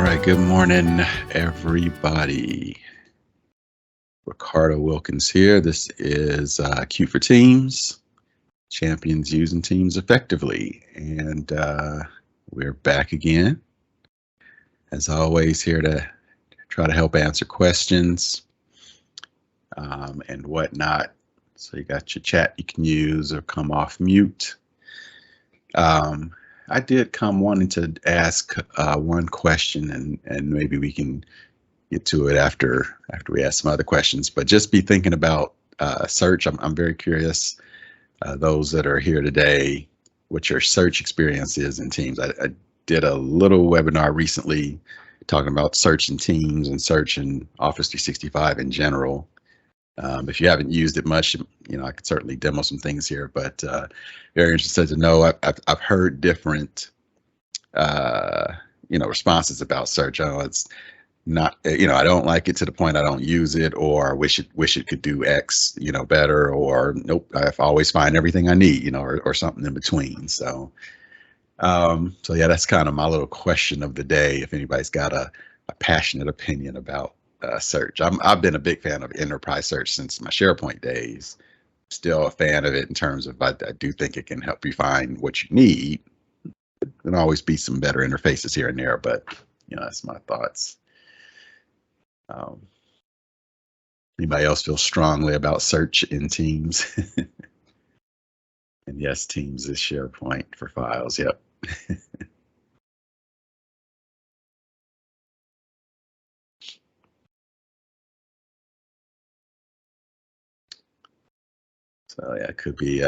right, good morning, everybody. Ricardo Wilkins here. This is Q for Teams, Champions Using Teams Effectively. And we're back again, as always, here to try to help answer questions and whatnot. So you got your chat you can use or come off mute. I did come wanting to ask one question, and maybe we can get to it after we ask some other questions. But just be thinking about search. I'm very curious, those that are here today, what your search experience is in Teams. I did a little webinar recently talking about search in Teams and search in Office 365 in general. If you haven't used it much, I could certainly demo some things here, but very interested to know. I've heard different, responses about search. Oh, it's not, I don't like it to the point I don't use it, or wish it could do X, better, or nope, I always find everything I need, or something in between. So yeah, that's kind of my little question of the day. If anybody's got a passionate opinion about search. I've been a big fan of enterprise search since my SharePoint days. Still a fan of it in terms of I do think it can help you find what you need. There'll always be some better interfaces here and there, but that's my thoughts. Anybody else feel strongly about search in Teams? And yes, Teams is SharePoint for files. Yep. So yeah, it could be,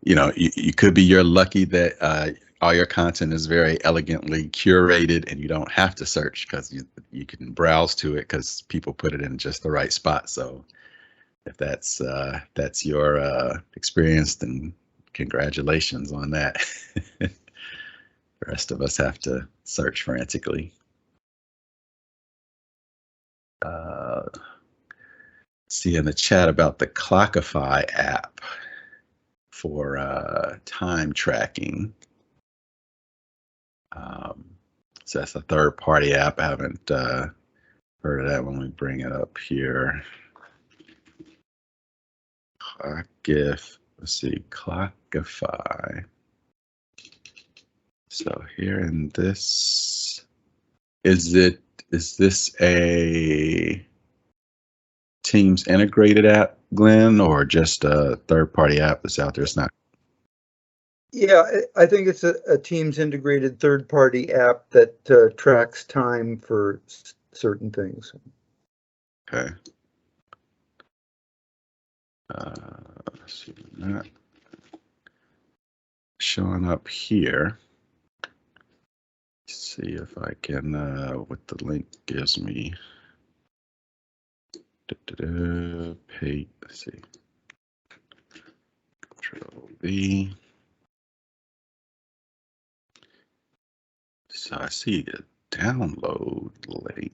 you could be you're lucky that all your content is very elegantly curated and you don't have to search, because you can browse to it because people put it in just the right spot. So if that's your experience, then congratulations on that. The rest of us have to search frantically. See in the chat about the Clockify app for time tracking. So that's a third-party app. I haven't heard of that. When we bring it up here, let's see, Clockify. So here in this, is this a Teams integrated app, Glenn, or just a third-party app that's out there? It's not. Yeah, I think it's a Teams integrated third-party app that tracks time for certain things. Okay. Let's see, not showing up here. Let's see if I can, what the link gives me. Pay, let's see. Control V. So I see the download link.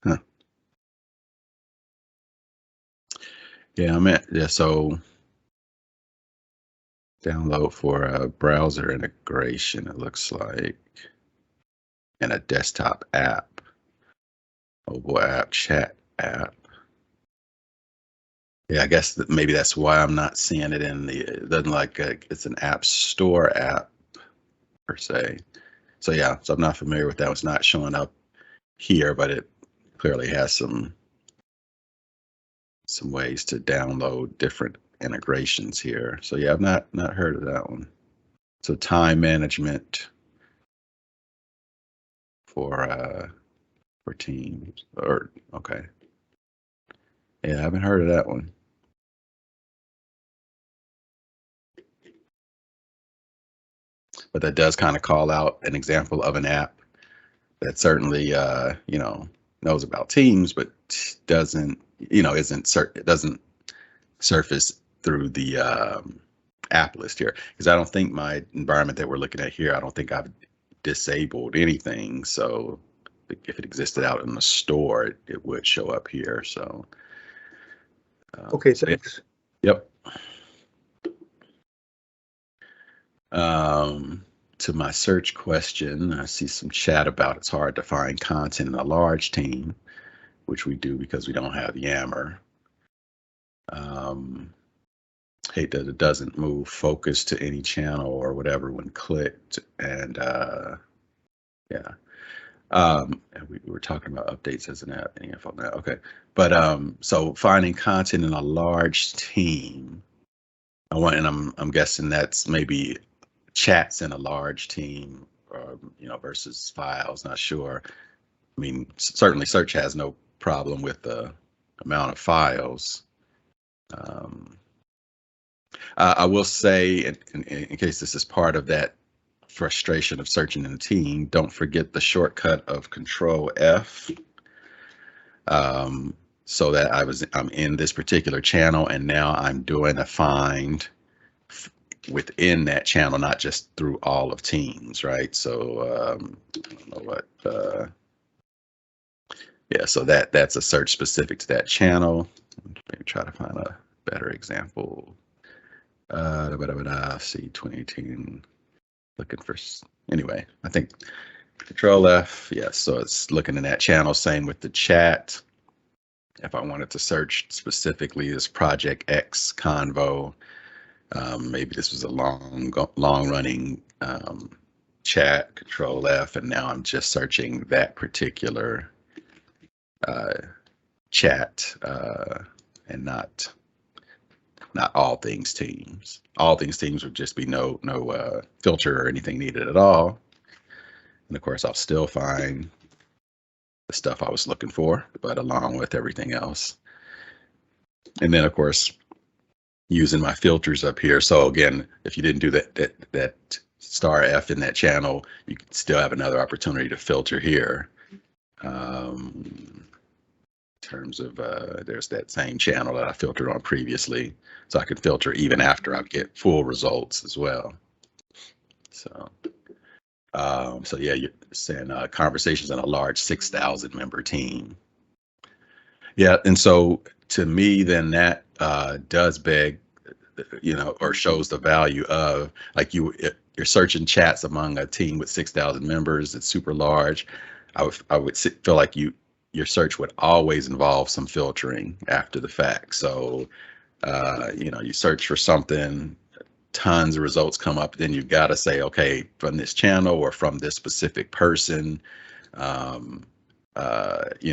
Huh. Yeah, so download for a browser integration, it looks like, and a desktop app, mobile app, chat app. Yeah, I guess maybe that's why I'm not seeing it in it doesn't like it's an app store app per se. So yeah, so I'm not familiar with that. It's not showing up here, but it clearly has some ways to download different integrations here. So yeah, I've not heard of that one. So time management for Teams, or okay. Yeah, I haven't heard of that one. But that does kind of call out an example of an app that certainly knows about Teams, but doesn't it doesn't surface through the app list here, because I don't think my environment that we're looking at here, I don't think I've disabled anything. So if it existed out in the store, it would show up here. So okay, thanks. Yep. To my search question, I see some chat about it's hard to find content in a large team, which we do because we don't have Yammer. Hate that it doesn't move focus to any channel or whatever when clicked. And yeah. And we were talking about updates as an app, any info now. Okay. But so finding content in a large team. And I'm guessing that's maybe chats in a large team, versus files. Not sure. I mean, certainly search has no problem with the amount of files. I will say, in case this is part of that frustration of searching in a team, don't forget the shortcut of Control F. So that I'm in this particular channel, and now I'm doing a find within that channel, not just through all of Teams, right? So I don't know what. Yeah, so that's a search specific to that channel. Maybe try to find a better example. See 2018. Looking for anyway. I think Control F. Yes, so it's looking in that channel. Same with the chat. If I wanted to search specifically this Project X Convo, maybe this was a long running chat. Control F, and now I'm just searching that particular chat and not all things Teams. All things Teams would just be no filter or anything needed at all. And of course, I'll still find the stuff I was looking for, but along with everything else. And then, of course, using my filters up here. So again, if you didn't do that star F in that channel, you could still have another opportunity to filter here. In terms of there's that same channel that I filtered on previously, so I can filter even after I get full results as well. So yeah, you're saying conversations in a large 6,000 member team. Yeah, and so to me, then that does beg, or shows the value of, like, you're searching chats among a team with 6,000 members. It's super large. I would feel like your search would always involve some filtering after the fact. So, you search for something, tons of results come up, then you've got to say, okay, from this channel or from this specific person,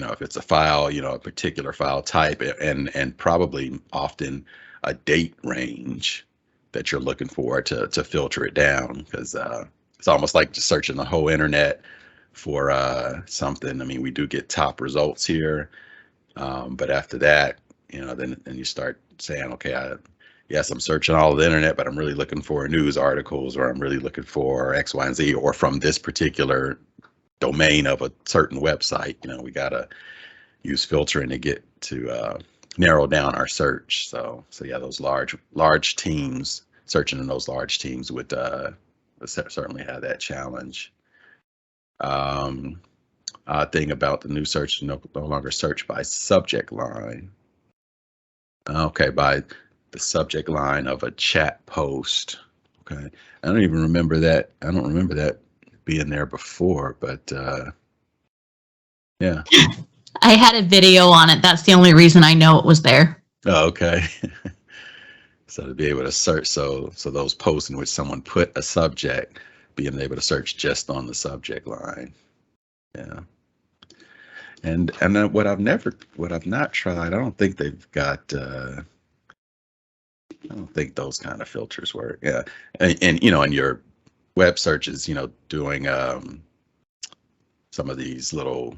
if it's a file, a particular file type, and probably often a date range that you're looking for to filter it down, because it's almost like just searching the whole internet for something. I mean, we do get top results here, but after that, then you start saying, okay, yes, I'm searching all of the internet, but I'm really looking for news articles, or I'm really looking for X, Y, and Z, or from this particular domain of a certain website. We got to use filtering to get to narrow down our search. So yeah, those large teams, searching in those large teams would certainly have that challenge. Odd thing about the new search, no longer search by subject line. Okay, by the subject line of a chat post. Okay, I don't even remember that. I don't remember that being there before, but yeah. I had a video on it. That's the only reason I know it was there. Oh, okay. So to be able to search, so those posts in which someone put a subject, being able to search just on the subject line. Yeah. And then what I've not tried, I don't think they've got. I don't think those kind of filters work. Yeah, and in your web searches, doing some of these little,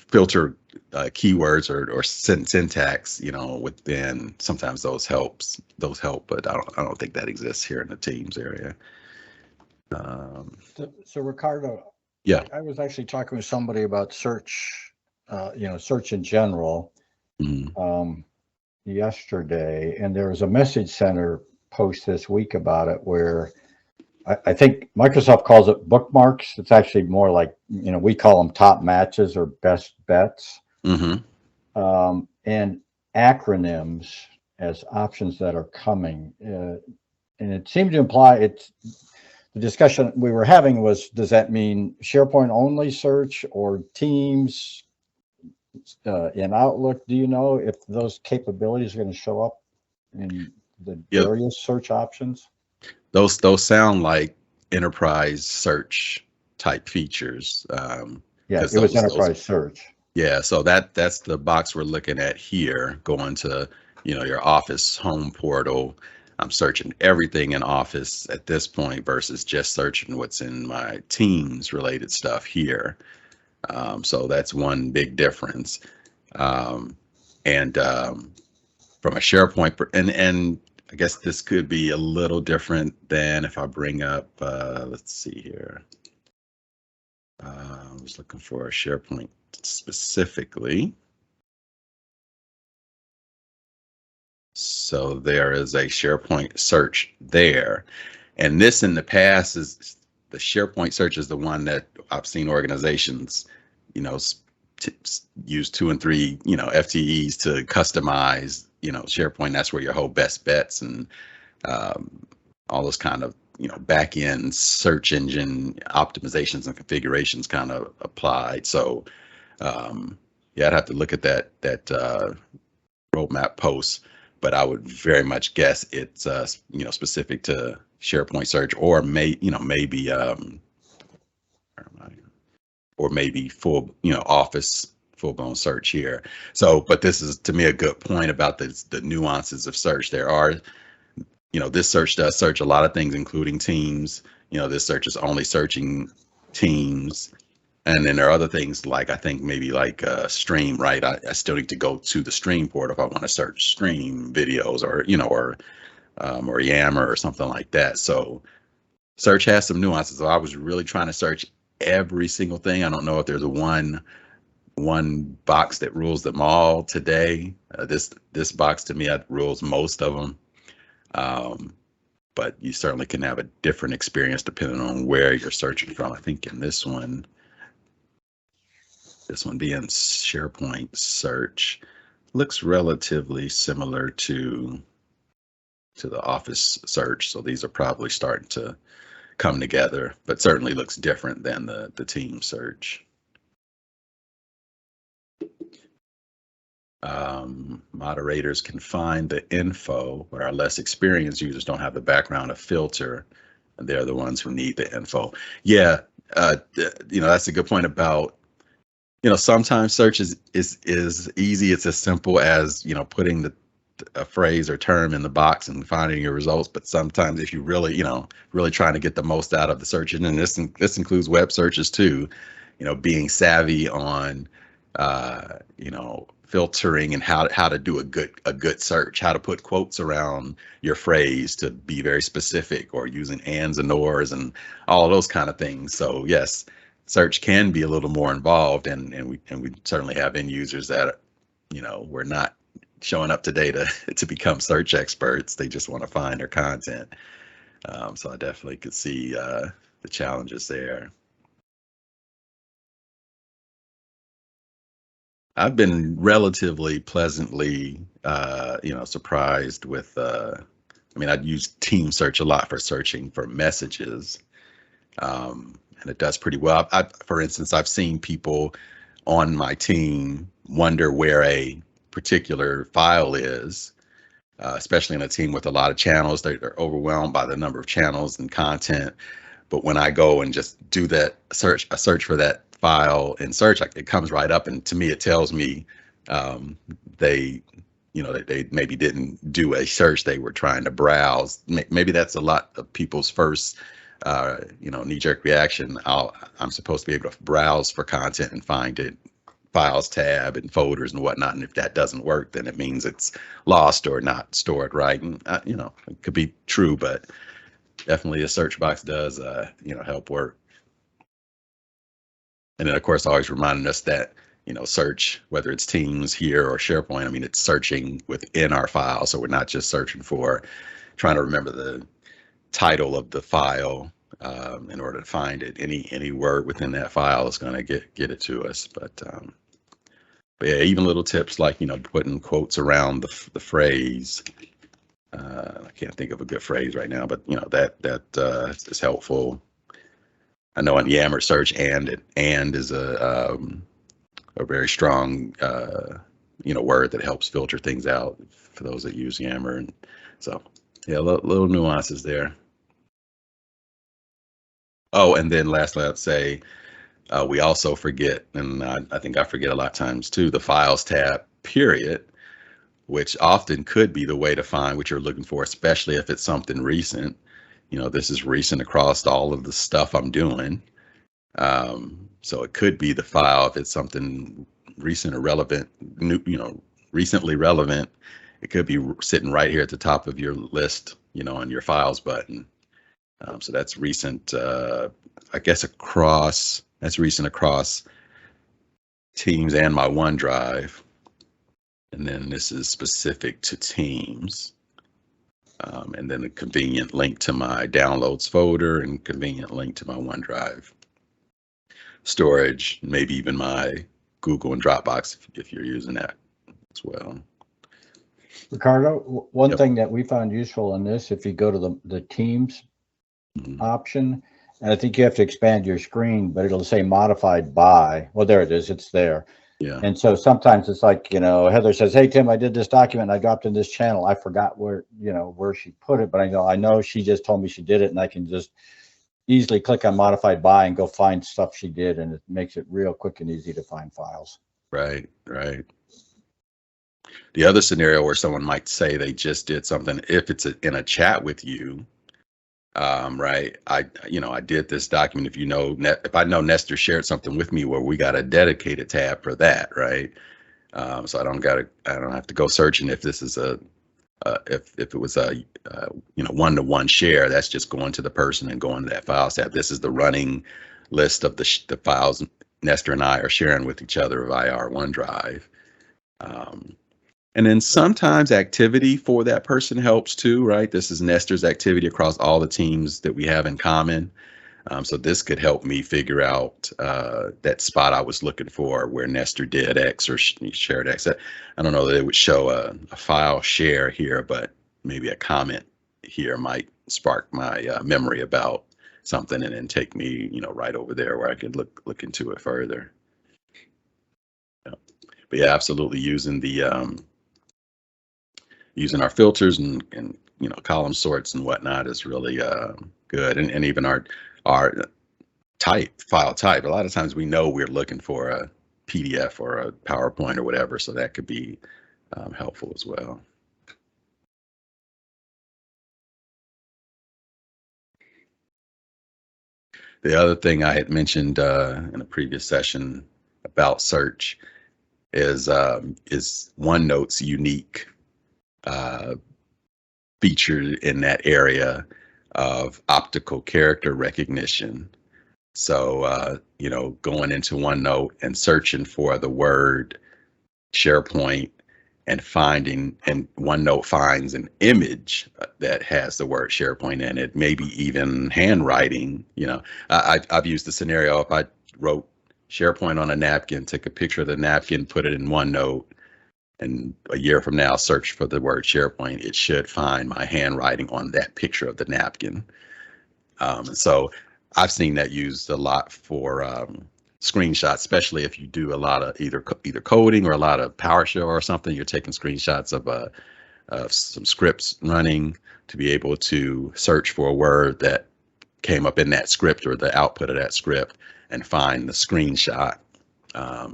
filter keywords or syntax, within, sometimes those help, but I don't think that exists here in the Teams area. So Ricardo, yeah, I was actually talking with somebody about search, search in general, yesterday, and there was a message center post this week about it, where I think Microsoft calls it bookmarks. It's actually more like, we call them top matches or best bets, and acronyms as options that are coming. it seemed to imply the discussion we were having was, does that mean SharePoint only search or Teams in Outlook? Do you know if those capabilities are going to show up in the various search options? Those sound like enterprise search type features. Yeah, it was enterprise search. Yeah, so that's the box we're looking at here, going to, your Office home portal. I'm searching everything in Office at this point versus just searching what's in my Teams related stuff here. So that's one big difference. And from a SharePoint, and I guess this could be a little different than if I bring up, let's see here. I was looking for a SharePoint specifically. So there is a SharePoint search there. And this in the past is the SharePoint search is the one that I've seen organizations, use 2 and 3, FTEs to customize, SharePoint. That's where your whole best bets and all those kind of, back end search engine optimizations and configurations kind of applied. So yeah, I'd have to look at that roadmap post, but I would very much guess it's specific to SharePoint search, or maybe full Office full-blown search here. So, but this is to me a good point about the nuances of search. There are, this search does search a lot of things, including Teams. This search is only searching Teams. And then there are other things like, I think maybe like Stream, right? I still need to go to the Stream portal if I want to search Stream videos, or Yammer or something like that. So search has some nuances. So I was really trying to search every single thing. I don't know if there's one box that rules them all today. This box to me rules most of them. But you certainly can have a different experience depending on where you're searching from. I think in this one being SharePoint search, looks relatively similar to the Office search. So these are probably starting to come together, but certainly looks different than the team search. Moderators can find the info, but our less experienced users don't have the background to filter, and they're the ones who need the info. Yeah, that's a good point about, sometimes search is easy. It's as simple as, putting a phrase or term in the box and finding your results. But sometimes if you really, really trying to get the most out of the search, and this includes web searches too, being savvy on, filtering and how to do a good search, how to put quotes around your phrase to be very specific, or using ands and ors and all of those kind of things. So yes, search can be a little more involved, and we certainly have end users that, we're not showing up today to become search experts. They just want to find their content. So I definitely could see the challenges there. I've been relatively pleasantly, surprised with, I'd use Team Search a lot for searching for messages. And it does pretty well. For instance, I've seen people on my team wonder where a particular file is, especially in a team with a lot of channels. They're overwhelmed by the number of channels and content. But when I go and just do a search for that file in search, it comes right up, and to me it tells me they maybe didn't do a search, they were trying to browse. Maybe that's a lot of people's first knee-jerk reaction. I'm supposed to be able to browse for content and find it, files tab and folders and whatnot, and if that doesn't work, then it means it's lost or not stored right. And it could be true, but definitely a search box does help work. And then, of course, always reminding us that, search, whether it's Teams here or SharePoint, it's searching within our file. So we're not just searching for, trying to remember the title of the file in order to find it. Any word within that file is going to get it to us. But yeah, even little tips like, putting quotes around the phrase I can't think of a good phrase right now, but you know, that is helpful. I know in Yammer search and is a very strong you know, word that helps filter things out for those that use Yammer. And so yeah, little nuances there. Oh, and then lastly, I'd say we also forget, and I think I forget a lot of times too, the Files tab, period, which often could be the way to find what you're looking for, especially if it's something recent. You know, this is recent across all of the stuff I'm doing. So it could be the file if it's something recent or relevant, new, you know, recently relevant. It could be sitting right here at the top of your list, you know, on your files button. So that's recent, I guess that's recent across Teams and my OneDrive. And then this is specific to Teams. And then a convenient link to my downloads folder and convenient link to my OneDrive storage, maybe even my Google and Dropbox if you're using that as well. Ricardo, one Yep. thing that we found useful in this, if you go to the Teams option, and I think you have to expand your screen, but it'll say modified by, well, there it is, it's there. Yeah. And so sometimes it's like, you know, Heather says, hey, Tim, I did this document, I dropped in this channel. I forgot where, you know, where she put it, but I know she just told me she did it, and I can just easily click on modified by and go find stuff she did, and it makes it real quick and easy to find files. Right, right. The other scenario where someone might say they just did something, if it's in a chat with you, right? I did this document. If you know, if I know Nestor shared something with me where we got a dedicated tab for that, right? So I don't have to go searching if this is if it was a you know, one-to-one share. That's just going to the person and going to that files tab. This is the running list of the files Nestor and I are sharing with each other via our OneDrive. And then sometimes activity for that person helps too, right? This is Nestor's activity across all the teams that we have in common. So this could help me figure out that spot I was looking for where Nestor did X or shared X. I don't know that it would show a file share here, but maybe a comment here might spark my memory about something and then take me, you know, right over there where I could look into it further. Yeah. But yeah, absolutely using the using our filters and you know, column sorts and whatnot is really good. And even our file type. A lot of times we know we're looking for a PDF or a PowerPoint or whatever, so that could be helpful as well. The other thing I had mentioned in a previous session about search is OneNote's unique feature in that area of optical character recognition. So, you know, going into OneNote and searching for the word SharePoint and OneNote finds an image that has the word SharePoint in it, maybe even handwriting. You know, I've used the scenario if I wrote SharePoint on a napkin, took a picture of the napkin, put it in OneNote, and a year from now search for the word SharePoint, it should find my handwriting on that picture of the napkin. So I've seen that used a lot for screenshots, especially if you do a lot of either coding or a lot of PowerShell or something. You're taking screenshots of some scripts running to be able to search for a word that came up in that script or the output of that script and find the screenshot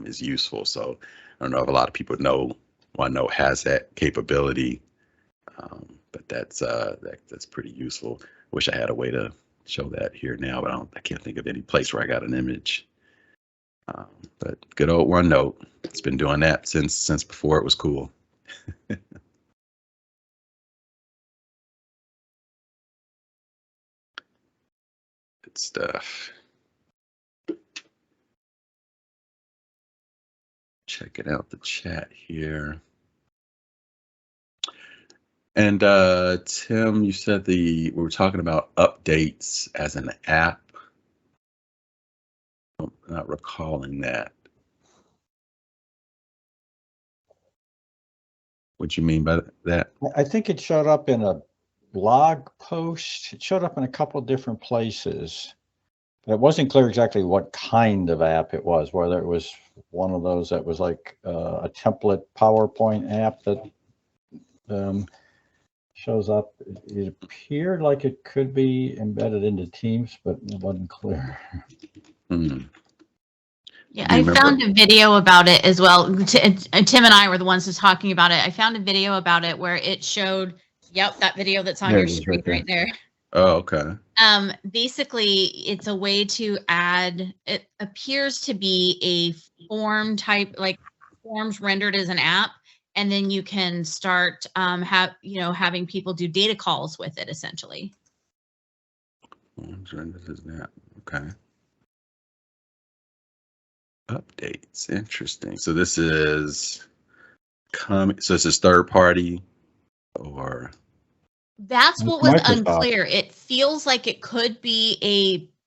is useful. So I don't know if a lot of people know OneNote has that capability, but that's pretty useful. Wish I had a way to show that here now, but I can't think of any place where I got an image. But good old OneNote, it's been doing that since before it was cool. Good stuff. Checking out the chat here. And Tim, you said we were talking about updates as an app. I'm not recalling that. What you mean by that? I think it showed up in a blog post. It showed up in a couple different places. But it wasn't clear exactly what kind of app it was, whether it was one of those that was like a template PowerPoint app that shows up. It appeared like it could be embedded into Teams, but it wasn't clear. Hmm. Yeah, Do you I remember? found a video about it as well. Tim and I were the ones who's talking about it. I found a video about it where it showed, yep, that video that's on There your it is, screen right there. right there. Oh, okay. Basically, it's a way to add, it appears to be a form type, like forms rendered as an app, and then you can start having people do data calls with it essentially. This is that. Okay. Updates. Interesting. So this is coming. So this is third party, or That's It's what was Microsoft. unclear. It feels like it could be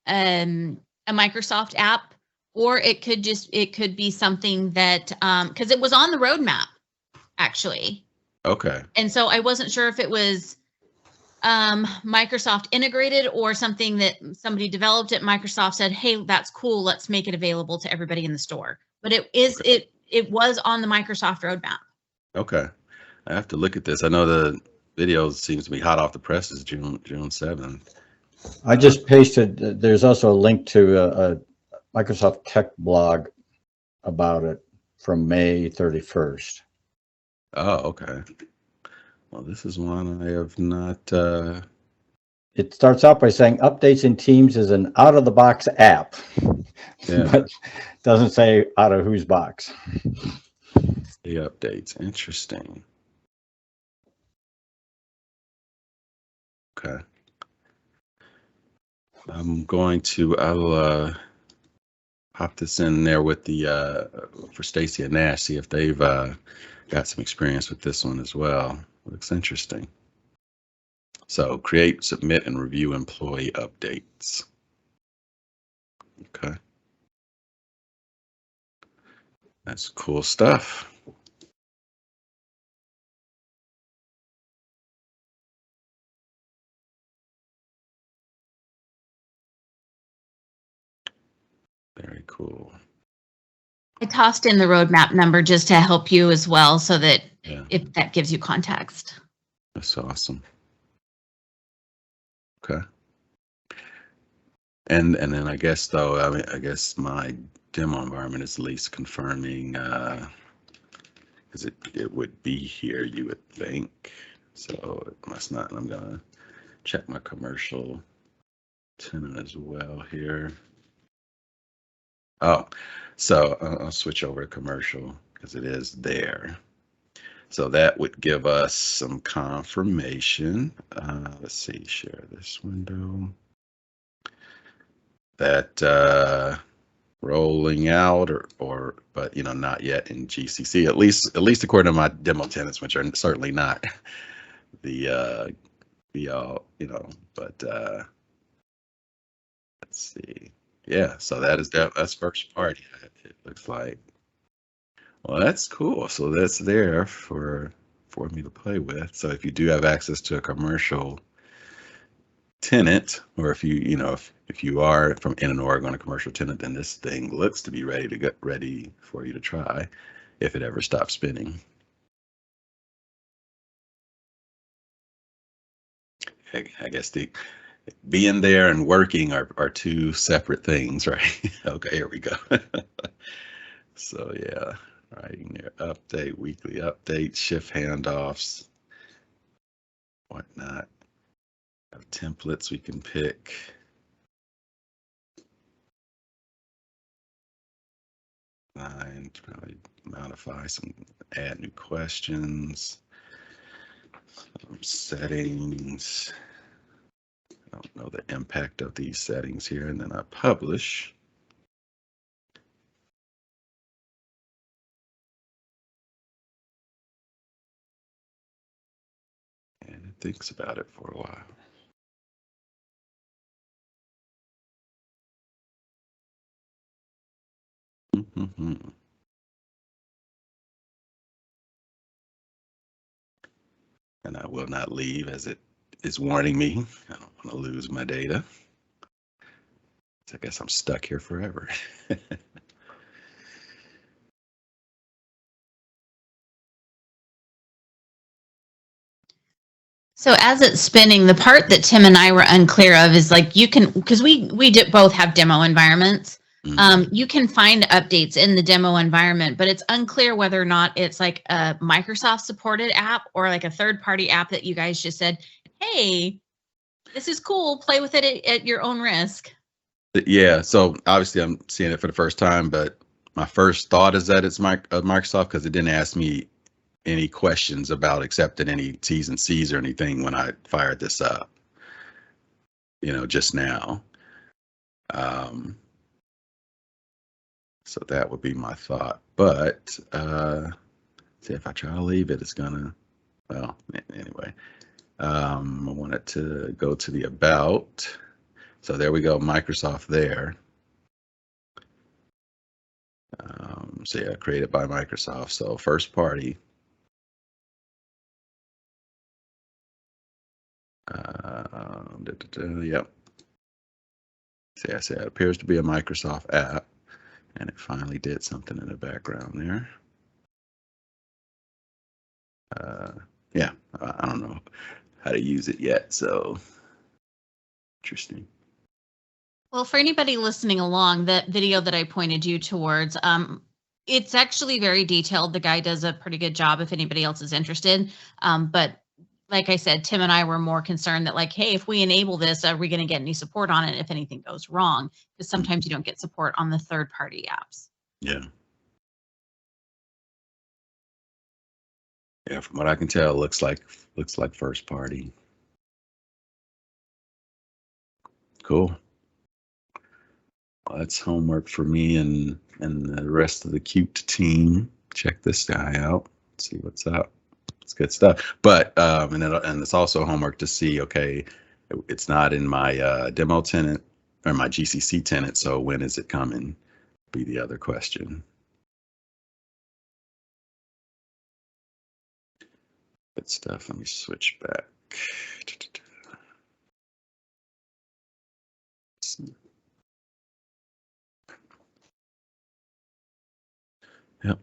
a Microsoft app, or it could be something that because it was on the roadmap actually, okay. and so I wasn't sure if it was Microsoft integrated or something that somebody developed at Microsoft said, "Hey, that's cool. Let's make it available to everybody in the store." But it was on the Microsoft roadmap. Okay. I have to look at this. I know the video seems to be hot off the presses June 7th. I just pasted, there's also a link to a Microsoft Tech blog about it from May 31st. Oh, okay. Well, this is one I have not. It starts out by saying updates in Teams is an out-of-the-box app, Yeah. but doesn't say out of whose box. The updates. Interesting. Okay. I'll pop this in there with the for Stacy and Nash, see if they've got some experience with this one as well. Looks interesting. So create, submit, and review employee updates. Okay. That's cool stuff. Very cool. I tossed in the roadmap number just to help you as well, so that Yeah, if that gives you context. that's awesome. Okay. And then I guess though, I guess my demo environment is at least confirming because it would be here, you would think. So it must not. I'm gonna check my commercial tenant as well here. Oh, so I'll switch over to commercial because it is there. So that would give us some confirmation. Let's see, share this window. That rolling out or but not yet in GCC, at least according to my demo tenants, which are certainly not the all, but let's see. Yeah, so that's first party, it looks like. Well, that's cool. So that's there for me to play with. So if you do have access to a commercial tenant, or if if you are from in an org on a commercial tenant, then this thing looks to be ready for you to try if it ever stops spinning. I guess the being there and working are two separate things, right? Okay, here we go. So yeah, writing there, update, weekly updates, shift handoffs, whatnot. Have templates we can pick. And probably modify some, add new questions, settings. I don't know the impact of these settings here, and then I publish. And it thinks about it for a while. and I will not leave as it is warning me. I don't want to lose my data. So I guess I'm stuck here forever. So as it's spinning, the part that Tim and I were unclear of is like you can, because we both have demo environments. You can find updates in the demo environment, but it's unclear whether or not it's like a Microsoft supported app or like a third-party app that you guys just said, hey, this is cool, play with it at your own risk. Yeah, so obviously I'm seeing it for the first time, but my first thought is that it's Microsoft because it didn't ask me any questions about accepting any T's and C's or anything when I fired this up, just now. So that would be my thought. But see, if I try to leave it, it's gonna, well, anyway. I want it to go to the about. So there we go, Microsoft there. So yeah, created by Microsoft. So first party. Yep. See, I said it appears to be a Microsoft app, and it finally did something in the background there. Yeah, I don't know how to use it yet, so interesting. Well, for anybody listening along, that video that I pointed you towards, it's actually very detailed. The guy does a pretty good job if anybody else is interested. But like I said, Tim and I were more concerned that like, hey, if we enable this, are we going to get any support on it if anything goes wrong? Because sometimes you don't get support on the third-party apps. Yeah. Yeah, from what I can tell, it looks like first party. Cool. Well, that's homework for me and the rest of the cute team. Check this guy out. See what's up. It's good stuff. But and it's also homework to see. Okay, it's not in my demo tenant or my GCC tenant. So when is it coming? Be the other question. Good stuff. Let me switch back. Yep.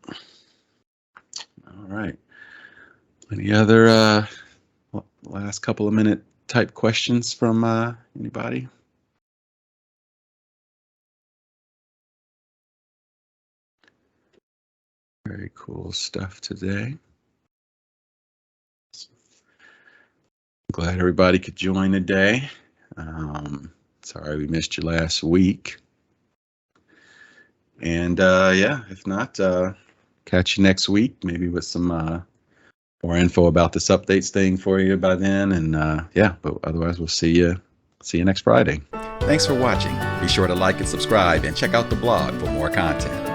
All right. Any other last couple of minute type questions from anybody? Very cool stuff today. Glad everybody could join today. Sorry we missed you last week. And yeah, if not, catch you next week, maybe with some more info about this updates thing for you by then. And yeah, but otherwise we'll see you next Friday. Thanks for watching. Be sure to like and subscribe and check out the blog for more content.